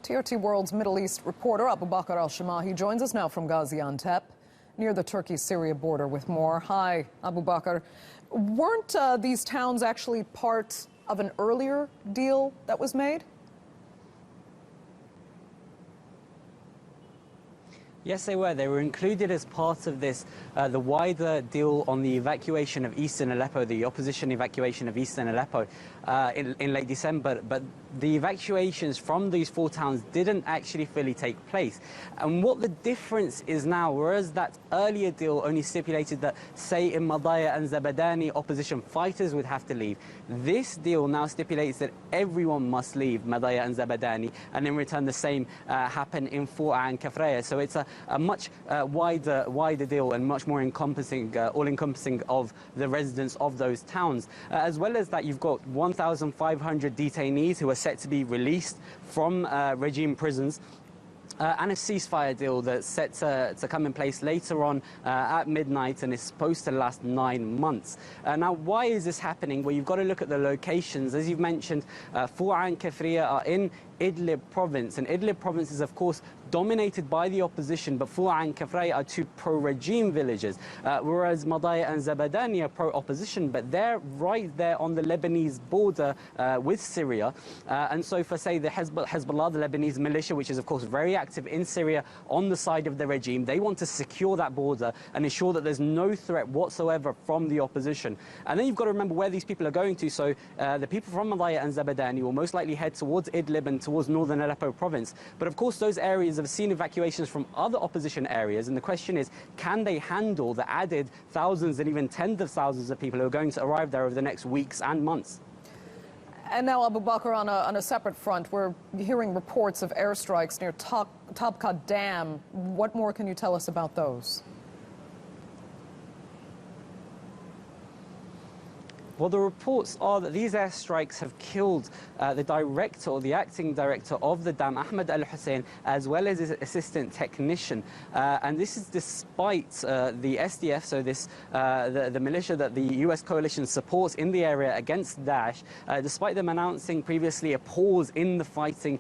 TRT World's Middle East reporter Abubakr al-Shamahi joins us now from Gaziantep, near the Turkey-Syria border, with more. Hi, Abubakr. Weren't these towns actually part of an earlier deal that was made? Yes, they were. They were included as part of this, the wider deal on the evacuation of eastern Aleppo, the opposition evacuation of eastern Aleppo in late December. But the evacuations from these four towns didn't actually fully take place. And what the difference is now, whereas that earlier deal only stipulated that, say, in Madaya and Zabadani, opposition fighters would have to leave, this deal now stipulates that everyone must leave Madaya and Zabadani, and in return the same happen in Fo'a and Kafraya. So it's a much wider deal and much more encompassing, all-encompassing of the residents of those towns. As well as that, you've got 1,500 detainees who are set to be released from regime prisons. And a ceasefire deal that's set to come in place later on at midnight and is supposed to last 9 months. Now, why is this happening? Well, you've got to look at the locations. As you've mentioned, Fo'a and Kafraya are in Idlib province, and Idlib province is, of course, dominated by the opposition, but Fo'a and Kafraya are two pro-regime villages, whereas Madaya and Zabadani are pro-opposition, but they're right there on the Lebanese border with Syria. And so for, say, the Hezbollah, the Lebanese militia, which is, of course, very active in Syria on the side of the regime, they want to secure that border and ensure that there's no threat whatsoever from the opposition. And then you've got to remember where these people are going to. So the people from Madaya and Zabadani will most likely head towards Idlib and towards northern Aleppo province. But of course, those areas have seen evacuations from other opposition areas, and the question is, can they handle the added thousands and even tens of thousands of people who are going to arrive there over the next weeks and months? And now, Abubakr, on a separate front, we're hearing reports of airstrikes near Tabqa Dam. What more can you tell us about those? Well, the reports are that these airstrikes have killed the director, or the acting director of the dam, Ahmed al-Hussein, as well as his assistant technician. And this is despite the SDF, so this the militia that the US coalition supports in the area against Daesh, despite them announcing previously a pause in the fighting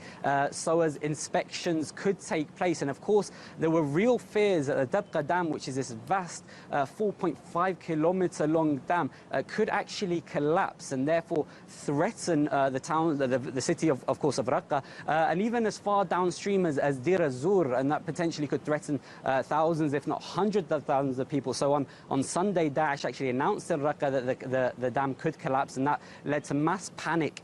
so as inspections could take place. And of course, there were real fears that the Tabqa Dam, which is this vast 4.5-kilometer long dam, could actually collapse and therefore threaten the town, the city of course, of Raqqa, and even as far downstream as Dir az-Zur, and that potentially could threaten thousands, if not hundreds of thousands of people. So on Sunday, Daesh actually announced in Raqqa that the dam could collapse, and that led to mass panic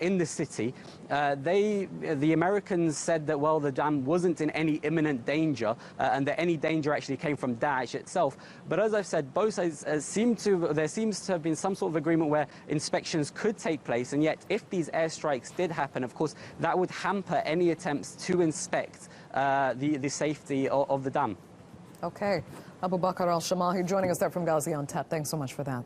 in the city. The Americans said that, well, the dam wasn't in any imminent danger, and that any danger actually came from Daesh itself. But as I've said, both sides there seems to have been some sort of agreement where inspections could take place, and yet if these airstrikes did happen, of course, that would hamper any attempts to inspect the safety of the dam. Okay. Abubakr al-Shamahi joining us there from Gaziantep. Thanks so much for that.